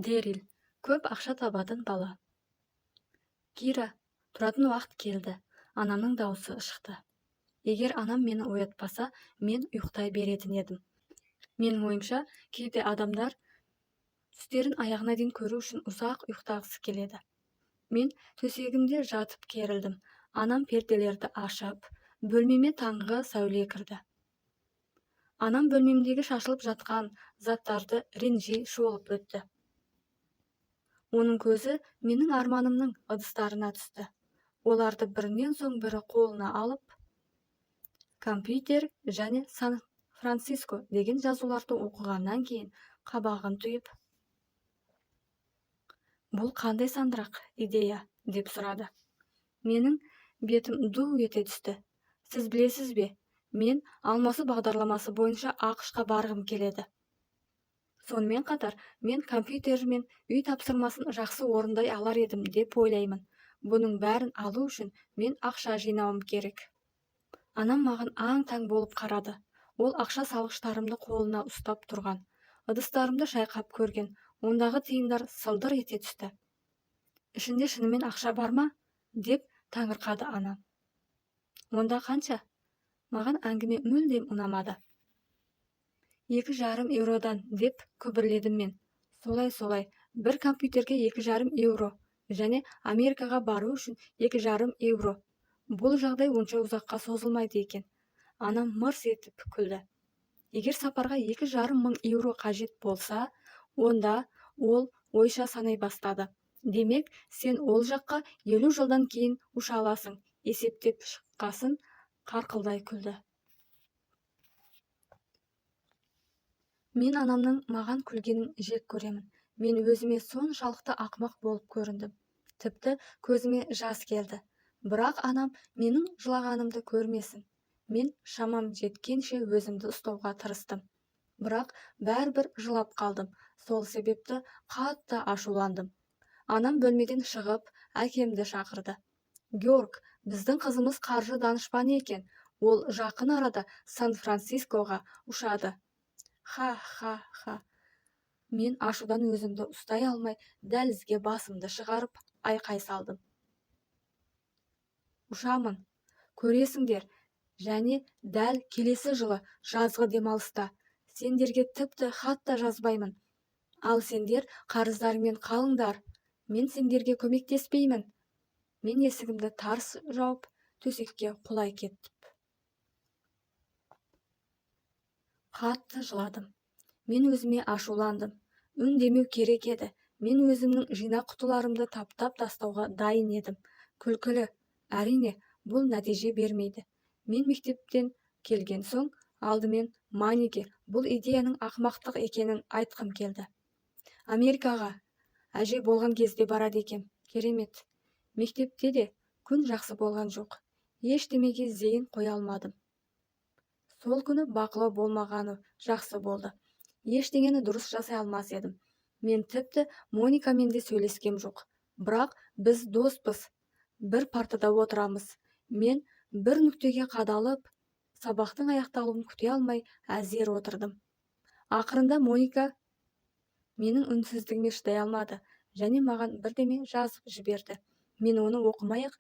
Дэрил көп ақша табатын бала. Кира, тұратын уақыт келді. Анамның дауысы шықты. Егер анам мені оятпаса, мен ұйықтай беретін едім. Менің ойымша, кейде адамдар түстерін аяғына дейін көру үшін ұзақ ұйықтағысы келеді. Мен төсегімде жатып керілдім. Анам перделерді ашып, бөлмеме таңғы сәуле кірді. Анам бөлмемдегі шашылып жатқан заттарды ренжи шолып өтті. Оның көзі менің арманымның ыдыстарына түсті. Оларды бірінен соң бірі қолына алып, компьютер және Сан-Франциско деген жазуларды оқығаннан кейін қабағын түйіп, бұл қандай сандырақ идея деп сұрады. Менің бетім ду ете түсті. Сіз білесіз бе, мен алмасу бағдарламасы бойынша ақш-қа барғым келеді. Сонымен қатар, мен компьютер мен үй тапсырмасын жақсы орындай алар едім деп ойлаймын. Бұның бәрін алу үшін мен ақша жинауым керек. Анам маған аң-таң болып қарады. Ол ақша салғыштарымды қолына ұстап тұрған. Ыдыстарымды шайқап көрген. Ондағы тиындар сылдыр ете түсті. Ішінде шынымен ақша бар ма? Деп таңырқады анам. Онда қанша? Маған әңгіме мүлдем ұнамады. 2,5 еуродан деп күбірледім мен. Солай, бір компьютерге 2,5 еуро, және Америкаға бару үшін 2,5 еуро. Бұл жағдай онша ұзаққа созылмайды екен. Анам мырс етіп күлді. Егер сапарға 2,5 мың еуро қажет болса, онда ол ойша санай бастады. Демек, сен ол жаққа 50 жылдан кейін ұша аласың, есептеп шыққасын қарқылдай күлді. Мен анамның маған күлгенін жек көремін. Мен өзіме соншалықты ақымақ болып көріндім. Тіпті көзіме жас келді. Бірақ анам менің жылағанымды көрмесін. Мен шамам жеткенше өзімді ұстауға тырыстым. Бірақ бәрібір жылап қалдым. Сол себепті қатты ашуландым. Анам бөлмеден шығып, әкемді шақырды. Георг, біздің қызымыз қаржы данышпаны екен. Ол жақын арада Сан-Францискоға ұшады. Ха. Мен ашудан өзімді ұстай алмай, дәлізге басымды шығарып, айқай салдым. Ұшамын, көресіңдер, және дәл келесі жылы жазғы демалыста. Сендерге тіпті хат та жазбаймын. Ал сендер қарыздарыңмен қалыңдар. Мен сендерге көмектеспеймін. Мен есігімді тарс жауып, төсекке құлай кеттім. Қатты жыладым. Мен өзіме ашуландым. Үндемеу керек еді. Мен өзімнің жинақ құтыларымды таптап тастауға дайын едім. Күлкілі. Әрине, бұл нәтиже бермейді. Мен мектептен келген соң, алдымен Маниге бұл идеяның ақымақтық екенін айтқым келді. Америкаға әже болған кезде барады екем. Керемет. Мектепте де күн жақсы болған жоқ. Ештемеге зейін қоя алмадым. Сол күні бақылау болмағаны жақсы болды. Ештеңені дұрыс жасай алмас едім. Мен тіпті Моникамен де сөйлескем жоқ. Бірақ біз доспыз. Бір партада отырамыз. Мен бір нүктеге қадалып, сабақтың аяқталуын күте алмай әзер отырдым. Ақырында Моника менің үнсіздігіме шыдай алмады және маған бірдеме жазып жіберді. Мен оны оқымай-ақ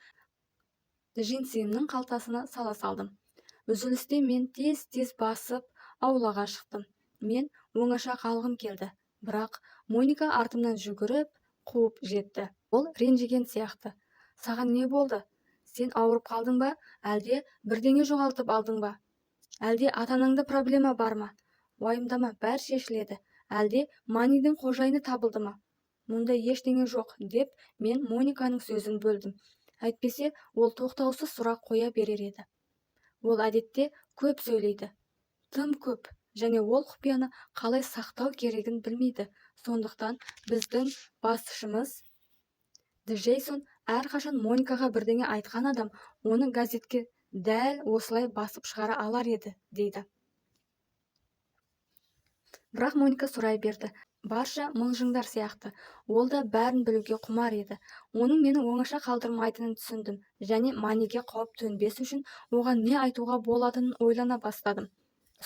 джинсымның қалтасына сала салдым. Үзілісте мен тез басып аулаға шықтым. Мен оңаша қалғым келді. Бірақ Моника артымнан жүгіріп қуып жетті. Ол ренжіген сияқты. Саған не болды? Сен ауырып қалдың ба? Әлде бірдеңе жоғалтып алдың ба? Әлде ата-анаңда проблема бар ма? Уайымдама, бәрі шешіледі. Әлде Манидің қожайыны табылды ма? Мұнда ештеңе жоқ, деп мен Мониканың сөзін бөлдім. Әйтпесе, ол тоқтаусыз сұрақ қоя берер еді. Ол әдетте көп сөйлейді. Тым көп, және ол құпияны қалай сақтау керегін білмейді. Сондықтан біздің басшымыз Джейсон әрқашан Моникаға бірдеңе айтқан адам, оны газетке дәл осылай басып шығара алар еді, дейді. Бірақ Моника сұрай берді. Барша мылжыңдар сияқты. Ол да бәрін білуге құмар еді. Оның мені оңаша қалдырмайтынын түсіндім, және Маниге қауіп төнбес үшін оған не айтуға болатынын ойлана бастадым.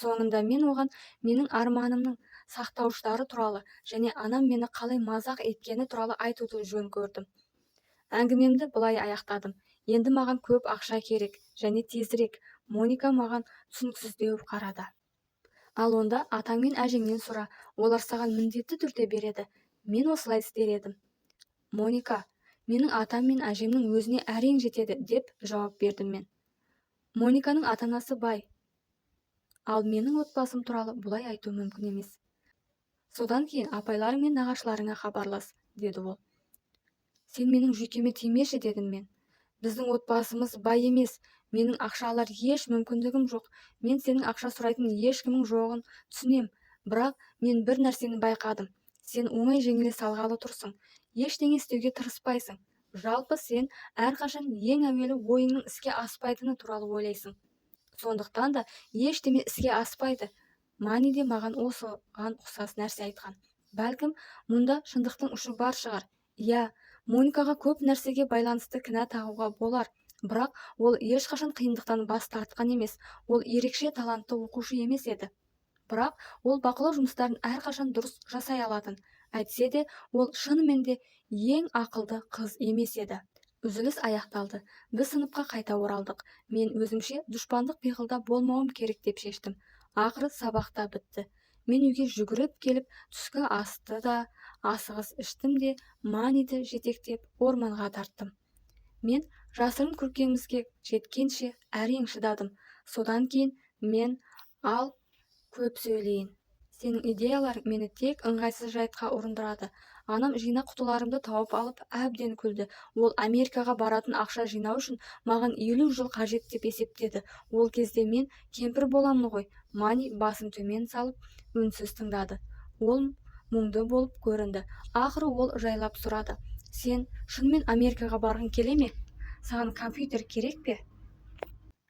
Соңында мен оған менің арманымның сақтауыштары туралы және анам мені қалай мазақ еткені туралы айтуды жөн көрдім. Әңгімемді былай аяқтадым. Енді маған көп ақша керек және тезірек. Моника маған түсініксіздеу қарады. Ал онда атаң мен әжеңнен сұра, олар саған міндетті түрде береді. Мен осылай істер едім. Моника, менің атам мен әжемнің өзіне әрең жетеді, деп жауап бердім мен. Мониканың ата-анасы бай. Ал менің отбасым туралы бұлай айту мүмкін емес. Содан кейін апайларың мен нағашыларыңа хабарлас, деді ол. Сен менің жүйкеме тимеші, дедім мен. Біздің отбасымыз бай емес, менің ақша алар еш мүмкіндігім жоқ. Мен сенің ақша сұрайтын ешкімің жоғын түсінем, бірақ мен бір нәрсені байқадым. Сен оңай жеңіле салғалы тұрсың, ештеңе істеуге тырыспайсың. Жалпы сен әрқашан ең әуелі ойыңның іске аспайтыны туралы ойлайсың. Сондықтан да ештеме іске аспайды. Мани де маған осыған ұқсас нәрсе айтқан. Бәлкім, мұнда шындықтың ұшы бар шығар. Иә, Моникаға көп нәрсеге байланысты кінә тағуға болар, бірақ ол ешқашан қиындықтан бас тартқан емес. Ол ерекше талантты оқушы емес еді. Бірақ ол бақылау жұмыстарын әрқашан дұрыс жасай алатын. Әйтсе де, ол шынымен де ең ақылды қыз емес еді. Үзіліс аяқталды. Біз сыныпқа қайта оралдық. Мен өзімше дұшпандық пиғылда болмауым керек деп шештім. Ақыры сабақта бітті. Мен үйге жүгіріп келіп, түскі асты да, асығыс іштім де, Маниді жетектеп орманға тарттым. Мен жасырын күркемізге жеткенше әрең шыдадым. Содан кейін мен ал көп сөйлейін. Сенің идеяларың мені тек ыңғайсыз жайтқа ұрындырады. Анам жинақ құтыларымды тауып алып әбден күлді. Ол Америкаға баратын ақша жинау үшін маған 50 жыл қажет деп есептеді. Ол кезде мен кемпір боламын ғой. Мани басын төмен салып үнсіз тыңдады. Ол мұңды болып көрінді. Ақыры ол жайлап сұрады. Сен шынымен Америкаға барғың келе ме? Саған компьютер керек пе?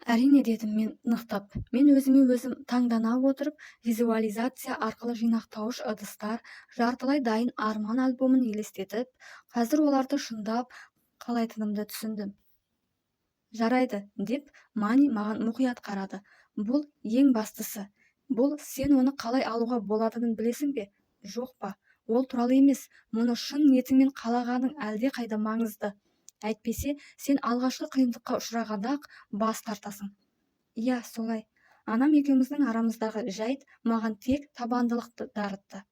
Әрине, дедім мен нықтап. Мен өзіме өзім таңдана отырып, визуализация арқылы жинақтауыш ыдыстар, жартылай дайын арман альбомын елестетіп, қазір оларды шындап қалайтынымды түсіндім. Жарайды, деп Мани маған мұқият қарады. Бұл ең бастысы. Бұл сен оны қалай алуға болатынын білесің бе? Жоқ па? Ол туралы емес, мұны шын ниетіңмен қалағаның әлде қайда маңызды. Әйтпесе, сен алғашқы қиындыққа ұшырағанда-ақ бас тартасың. Иә, солай. Анам екеуміздің арамыздағы жайт маған тек табандылықты дарытты.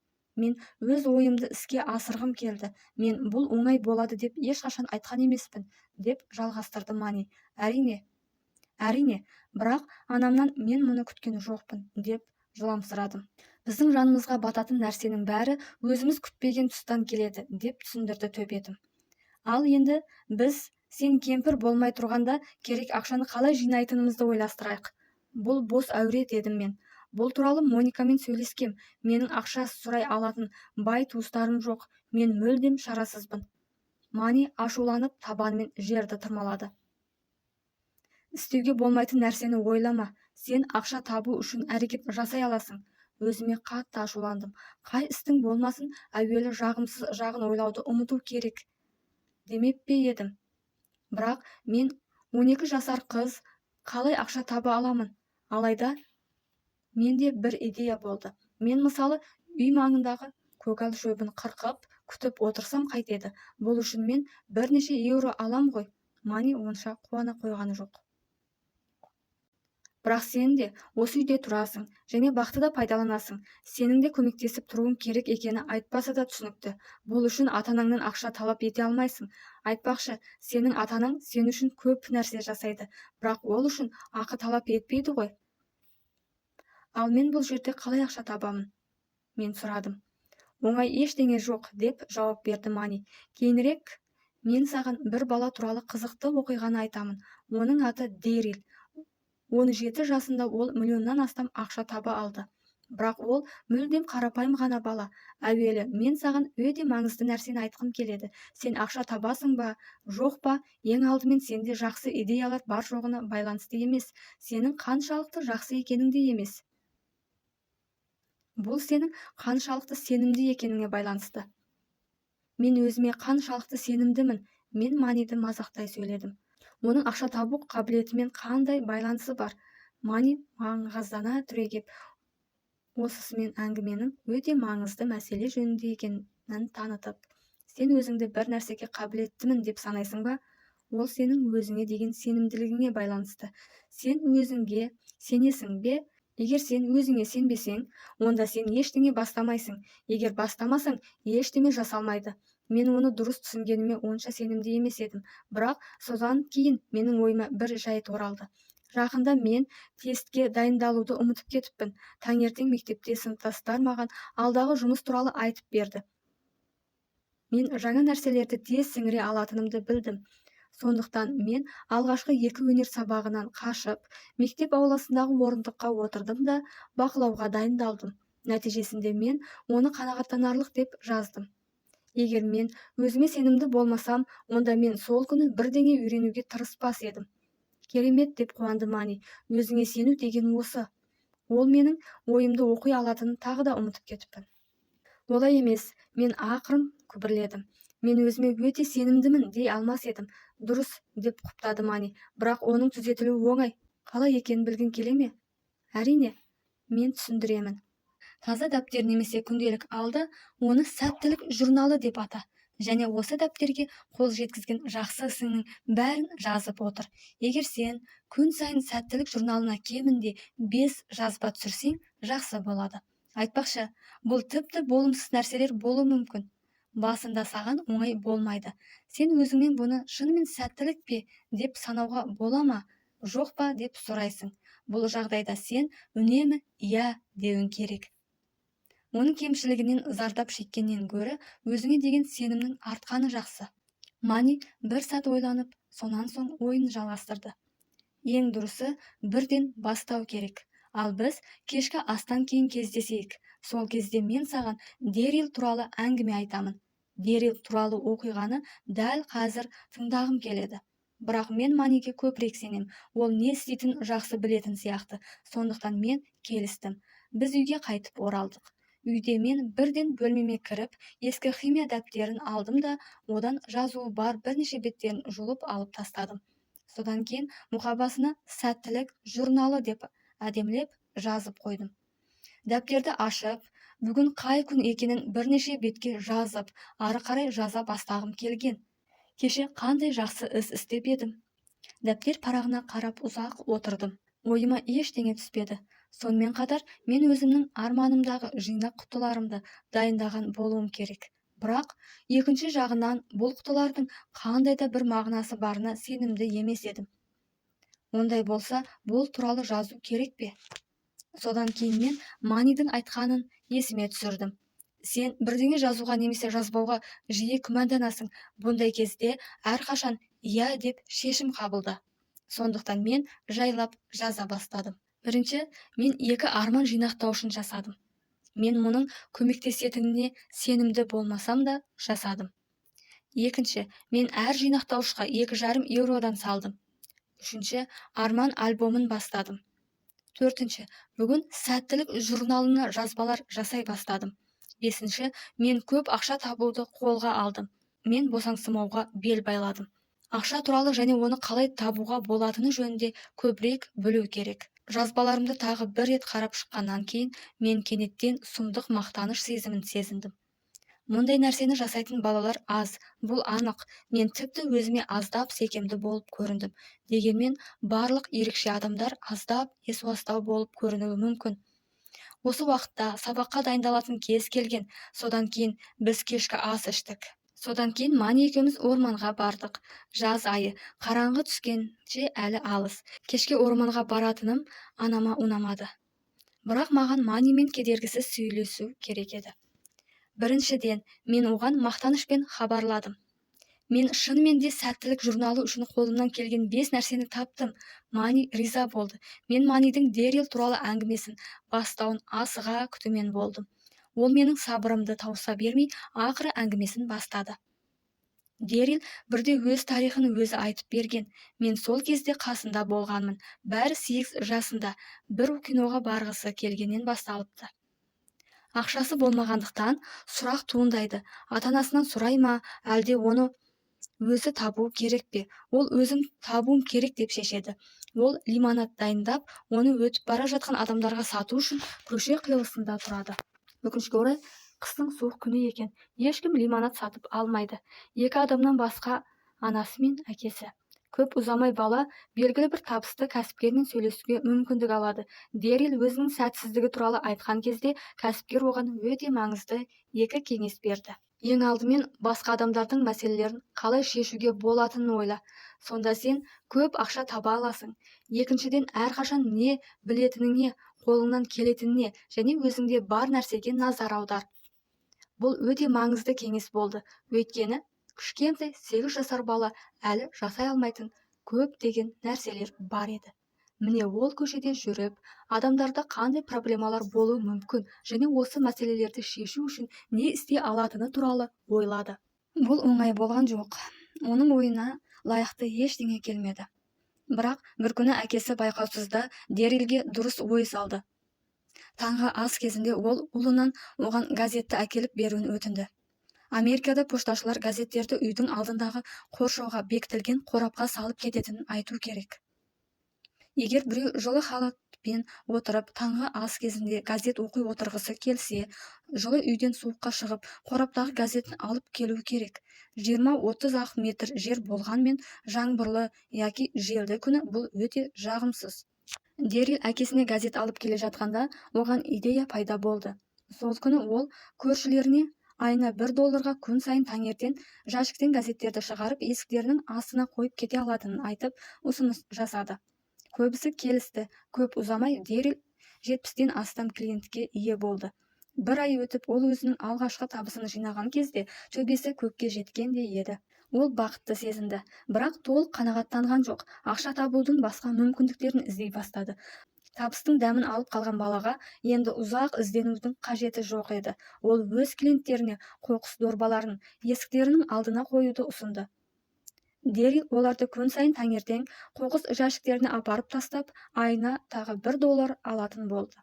Мен өз ойымды іске асырғым келді. Мен бұл оңай болады деп ешқашан айтқан емеспін, деп жалғастырды Мани. Әрине, бірақ анамнан мен мұны күткен жоқпын, деп жыламсырадым. Біздің жанымызға бататын нәрсенің бәрі өзіміз күтпеген тұстан келеді, деп түсіндірді төбетім. Ал енді біз сен кемпір болмай тұрғанда керек ақшаны қалай жинайтынымызды ойластырайық. Бұл бос әуре, дедім мен. Бұл туралы Моникамен сөйлескем. Менің ақша сұрай алатын бай туыстарым жоқ. Мен мүлдем шарасызбын. Мани ашуланып табанымен жерді тырмалады. Істеуге болмайтын нәрсені ойлама. Сен ақша табу үшін әрекет жасай аласың. Өзіме қатты ашуландым. Қай істің болмасын, әуелі жағымсыз жағын ойлауды ұмыту керек демеп пе едім. Бірақ мен 12 жасар қыз қалай ақша таба аламын? Алайда менде бір идея болды. Мен мысалы үй маңындағы көкал шөбін қырқып күтіп отырсам қайтеді. Бұл үшін мен бірнеше еуро алам ғой. Мани онша қуана қойғаны жоқ. Бірақ сен де осы үйде тұрасың және бақты да пайдаланасың. Сенің де көмектесіп тұруың керек екені айтпаса да түсінікті. Бұл үшін ата-анаңнан ақша талап ете алмайсың. Айтпақшы, сенің ата-анаң сен үшін көп нәрсе жасайды, бірақ ол үшін ақы талап етпейді ғой. Ал мен бұл жерде қалай ақша табамын? Мен сұрадым. Оңай ештеңе жоқ, деп жауап берді Мани. Кейінірек мен саған бір бала туралы қызықты оқиғаны айтамын. Оның аты Дэрил. 17 жасында ол миллионнан астам ақша таба алды. Бірақ ол мүлдем қарапайым ғана бала. Әуелі мен саған өте маңызды нәрсені айтқым келеді. Сен ақша табасың ба, жоқ па, ең алдымен сенде жақсы идеялар бар жоғына байланысты емес. Сенің қаншалықты жақсы екеніңде емес. Бұл сенің қаншалықты сенімді екеніңе байланысты. Мен өзіме қаншалықты сенімдімін. Мен Маниді мазақтай сөйледім. Оның ақша табу қабілетімен қандай байланысы бар? Мани маңғаздана түрегеп, осысымен әңгіменің өте маңызды мәселе жөнінде екенін танытып, сен өзіңді бір нәрсеге қабілеттімін деп санайсың ба? Ол сенің өзіңе деген сенімділігіңе байланысты. Сен өзіңге сенесің бе? Егер сен өзіңе сенбесең, онда сен ештеңе бастамайсың. Егер бастамасаң, ештеңе жасалмайды. Мен оны дұрыс түсінгеніме онша сенімді емес едім, бірақ содан кейін менің ойыма бір жайт оралды. Жақында мен тестке дайындалуды ұмытып кетіппін. Таңертең мектепте сыныптастар маған алдағы жұмыс туралы айтып берді. Мен жаңа нәрселерді тез сіңіре алатынымды білдім. Сондықтан мен алғашқы 2 өнер сабағынан қашып, мектеп ауласындағы орындыққа отырдым да бақылауға дайындалдым. Нәтижесінде мен оны қанағаттанарлық деп жаздым. Егер мен өзіме сенімді болмасам, онда мен сол күні бірдеңе үйренуге тырыспас едім. Керемет деп қуанды Мани. Өзіңе сену деген осы. Ол менің ойымды оқи алатынын тағы да ұмытып кетіппін. Олай емес, мен ақырын күбірледім. Мен өзіме өте сенімдімін дей алмас едім. Дұрыс деп құптады Мани, бірақ оның түзетілуі оңай. Қалай екенін білгің келе ме? Әрине, мен түсіндіремін. Таза дәптер немесе күнделік алды, оны сәттілік журналы деп ата. Және осы дәптерге қол жеткізген жақсы ісіңнің бәрін жазып отыр. Егер сен күн сайын сәттілік журналына кемінде 5 жазба түсірсең, жақсы болады. Айтпақшы, бұл тіпті болымсыз нәрселер болуы мүмкін. Басында саған оңай болмайды. Сен өзіңнен бұны шынымен сәттілік пе деп санауға бола ма, жоқ па деп сұрайсың. Бұл жағдайда сен үнемі иә деуің керек. Оның кемшілігінен зардап шеккеннен гөрі өзіңе деген сенімнің артқаны жақсы. Мани бір сәт ойланып, сонан соң ойын жалғастырды. Ең дұрысы бірден бастау керек. Ал біз кешкі астан кейін кездесейік. Сол кезде мен саған Дэрил туралы әңгіме айтамын. Дэрил туралы оқиғаны дәл қазір тыңдағым келеді. Бірақ мен Маниге көбірек сенем. Ол не істейтін жақсы білетін сияқты. Сондықтан мен келістім. Біз үйге қайтып оралдық. Үйде мен бірден бөлмеме кіріп, ескі химия дәптерін алдым да, одан жазуы бар бірнеше беттерін жұлып алып тастадым. Содан кейін мұқабасына сәттілік журналы деп әдемілеп жазып қойдым. Дәптерді ашып, бүгін қай күн екенін бірнеше бетке жазып, ары қарай жаза бастағым келген. Кеше қандай жақсы іс істеп едім. Дәптер парағына қарап ұзақ отырдым. Ойыма ештеңе түспеді. Сонымен қатар мен өзімнің арманымдағы жинақ құтыларымды дайындаған болуым керек. Бірақ екінші жағынан бұл құтылардың қандай да бір мағынасы барына сенімді емес едім. Ондай болса, бұл туралы жазу керек пе? Содан кейін мен Манидің айтқанын есіме түсірдім. Сен бірдеңе жазуға немесе жазбауға жиі күмәнданасың. Бұндай кезде әрқашан иә деп шешім қабылда. Сондықтан мен жайлап жаза бастадым. Бірінші, мен 2 арман жинақтаушын жасадым. Мен мұның көмектесетініне сенімді болмасам да жасадым. Екінші, мен әр жинақтаушыға 2,5 еуродан салдым. Үшінші, арман альбомын бастадым. Төртінші, бүгін сәттілік журналына жазбалар жасай бастадым. Бесінші, мен көп ақша табуды қолға алдым. Мен босаңсымауға бел байладым. Ақша туралы және оны қалай табуға болатыны жөнінде көбірек білу керек. Жазбаларымды тағы бір рет қарап шыққаннан кейін мен кенеттен сұмдық мақтаныш сезімін сезіндім. Мұндай нәрсені жасайтын балалар аз, бұл анық. Мен тіпті өзіме аздап секемді болып көріндім. Дегенмен барлық ерекше адамдар аздап есуастау болып көрінуі мүмкін. Осы уақытта сабаққа дайындалатын кез келген. Содан кейін біз кешкі ас іштік. Содан кейін Мани екеуміз орманға бардық. Жаз айы, қараңғы түскенше әлі алыс. Кешке орманға баратыным анама ұнамады. Бірақ маған Манимен кедергісіз сөйлесу керек еді. Біріншіден, мен оған мақтанышпен хабарладым. Мен шынымен де сәттілік журналы үшін қолымнан келген 5 нәрсені таптым. Мани риза болды. Мен Манидің Дэрил туралы әңгімесін бастауын асыға күтумен болдым. Ол менің сабырымды тауса бермей, ақыры әңгімесін бастады. Дэрил бірде өз тарихын өзі айтып берген. Мен сол кезде қасында болғанмын. Бәрі 8 жасында бір киноға барғысы келгеннен басталыпты. Ақшасы болмағандықтан сұрақ туындайды. Ата-анасынан сұрай ма, әлде оны өзі табу керек пе? Ол өзім табуым керек деп шешеді. Ол лимонад дайындап, оны өтіп бара жатқан адамдарға сату үшін көше қиылысында тұрады. Өкінішке орай, қыстың суық күні екен. Ешкім лимонад сатып алмайды. Екі адамнан басқа анасы мен әкесі. Көп ұзамай бала белгілі бір табысты кәсіпкермен сөйлесуге мүмкіндік алады. Дэрил өзінің сәтсіздігі туралы айтқан кезде кәсіпкер оған өте маңызды екі кеңес берді. Ең алдымен басқа адамдардың мәселелерін қалай шешуге болатынын ойла. Сонда сен көп ақша таба аласың. Екіншіден, әрқашан не білетініңе, қолыңнан келетініне және өзіңде бар нәрсеге назар аудар. Бұл өте маңызды кеңес болды. Өйткені кішкентай 8 жасар бала әлі жасай алмайтын көптеген нәрселер бар еді. Міне ол көшеде жүріп, адамдарда қандай проблемалар болуы мүмкін және осы мәселелерді шешу үшін не істей алатыны туралы ойлады. Бұл оңай болған жоқ. Оның ойына лайықты ештеңе келмеді. Бірақ бір күні әкесі байқаусызда Дэрилге дұрыс ой салды. Таңғы ас кезінде ол ұлынан оған газетті әкеліп беруін өтінді. Америкада пошташылар газеттерді үйдің алдындағы қоршауға бекітілген қорапқа салып кететінін айту керек. Егер біреу жылы халатпен отырып таңғы ас кезінде газет оқи отырғысы келсе, жылы үйден суыққа шығып, қораптағы газетін алып келу керек. 20-30 метр жер болғанмен жаңбырлы яки желді күні бұл өте жағымсыз. Дэрил әкесіне газет алып келе жатқанда, оған идея пайда болды. Сол күні ол көршілеріне айына $1 күн сайын таңертең жәшіктен газеттерді шығарып, есіктерінің астына қойып кете алатынын айтып, ұсыныс жасады. Көбісі келісті. Көп ұзамай Дэрил 70-тен астам клиентке ие болды. Бір ай өтіп, ол өзінің алғашқы табысын жинаған кезде төбесі көкке жеткендей еді. Ол бақытты сезінді, бірақ толық қанағаттанған жоқ. Ақша табудың басқа мүмкіндіктерін іздей бастады. Табыстың дәмін алып қалған балаға енді ұзақ ізденудің қажеті жоқ еді. Ол өз клиенттеріне қоқыс дорбаларын есіктерінің алдына қоюды ұсынды. Дэрил оларды күн сайын таңертең қоқыс жәшіктеріне апарып тастап, айына тағы $1 алатын болды.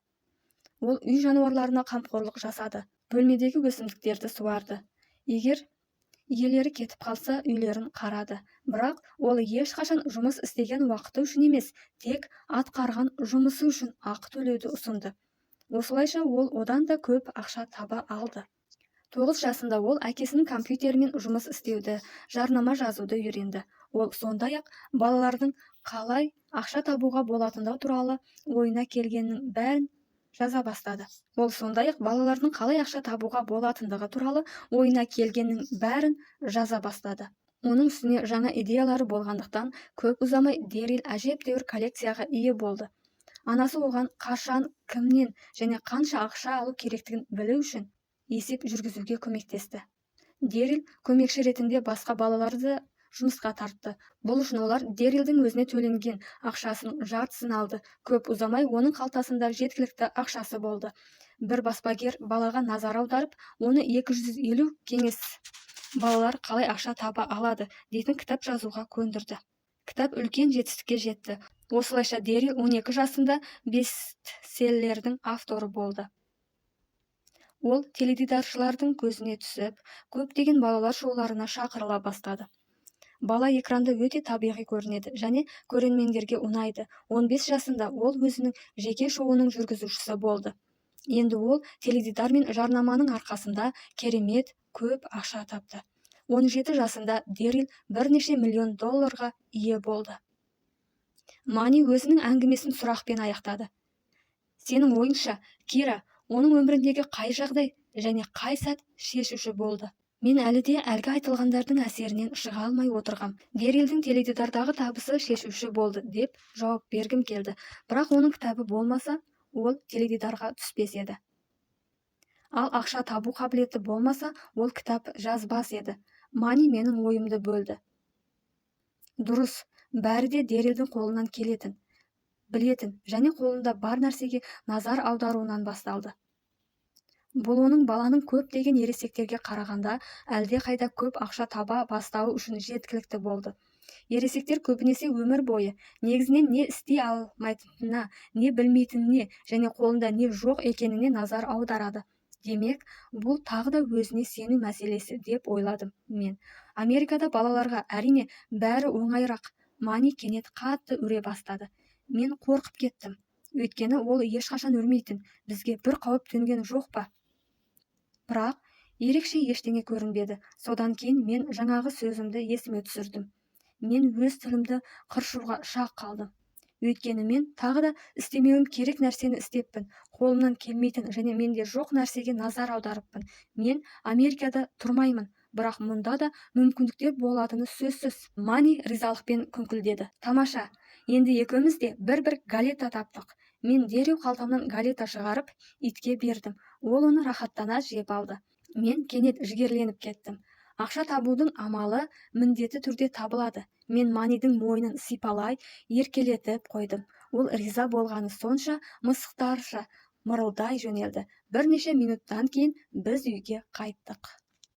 Ол үй жануарларына қамқорлық жасады. Бөлмедегі өсімдіктерді суарды. Егер иелері кетіп қалса, үйлерін қарады. Бірақ ол ешқашан жұмыс істеген уақыты үшін емес, тек атқарған жұмысы үшін ақы төлеуді ұсынды. Осылайша ол одан да көп ақша таба алды. 9 жасында ол әкесінің компьютермен жұмыс істеуді, жарнама жазуды үйренді. Ол сондай-ақ балалардың қалай ақша табуға болатындығы туралы ойына келгеннің бәрін жаза бастады. Ол сондай-ақ балалардың қалай ақша табуға болатындығы туралы ойына келгеннің бәрін жаза бастады. Оның үстіне жаңа идеялары болғандықтан, көп ұзамай Дэрил әжептәуір коллекцияға ие болды. Анасы оған қашан, кімнен және қанша ақша алу керектігін білу үшін есеп жүргізуге көмектесті. Дэрил көмекші ретінде басқа балаларды жұмысқа тартты. Бұл үшін олар Дэрилдің өзіне төленген ақшасының жартысын алды. Көп ұзамай оның қалтасында жеткілікті ақшасы болды. Бір баспагер балаға назар аударып, оны 250 кеңес балалар қалай ақша таба алады дейтін кітап жазуға көндірді. Кітап үлкен жетістікке жетті. Осылайша Дэрил 12 жасында бестселлердің авторы болды. Ол теледидаршылардың көзіне түсіп, көптеген балалар шоуларына шақырыла бастады. Бала экранда өте табиғи көрінеді және көрермендерге ұнайды. 15 жасында ол өзінің жеке шоуының жүргізушісі болды. Енді ол теледидар мен жарнаманың арқасында керемет көп ақша тапты. 17 жасында Дэрил $1 миллион ие болды. Мани өзінің әңгімесін сұрақпен аяқтады. Сенің ойыңша, Кира, оның өміріндегі қай жағдай және қай сәт шешуші болды? Мен әлі де әлгі айтылғандардың әсерінен шыға алмай отырғам. Дэрилдің теледидардағы табысы шешуші болды деп жауап бергім келді. Бірақ оның кітабы болмаса, ол теледидарға түспес еді. Ал ақша табу қабілеті болмаса, ол кітап жазбас еді. Мани менің ойымды бөлді. Дұрыс, бәрі де Дэрилдің қолынан келетін, білетін және қолында бар нәрсеге назар аударуынан басталды. Бұл оның баланың көптеген ересектерге қарағанда әлде қайда көп ақша таба бастауы үшін жеткілікті болды. Ересектер көбінесе өмір бойы негізінен не істей алмайтынына, не білмейтініне және қолында не жоқ екеніне назар аударады. Демек, бұл тағы да өзіне сену мәселесі деп ойладым мен. Америкада балаларға әрине бәрі оңайырақ. Мани кенет қатты үре бастады. Мен қорқып кеттім. Өйткені ол ешқашан өлмейтін, бізге бір қауіп төнген жоқ па? Бірақ ерекше ештеңе көрінбеді. Содан кейін мен жаңағы сөзімді есіме түсірдім. Мен өз тілімді қыршуға шақ қалдым. Өйткені мен тағы да істемеуім керек нәрсені істеппін. Қолымнан келмейтін және менде жоқ нәрсеге назар аударыппын. Мен Америкада тұрмаймын, бірақ мұнда да мүмкіндіктер болатыны сөзсіз. Мани ризалықпен күңкілдеді. Тамаша, енді екеуміз де бір галета таптық. Мен дереу қалтамнан галета шығарып итке бердім. Ол оны рахаттана жеп алды. Мен кенет жігерленіп кеттім. Ақша табудың амалы міндетті түрде табылады. Мен Манидің мойнын сипалай, еркелетіп қойдым. Ол риза болғаны сонша мысықтарша мырылдай жөнелді. Бірнеше минуттан кейін біз үйге қайттық.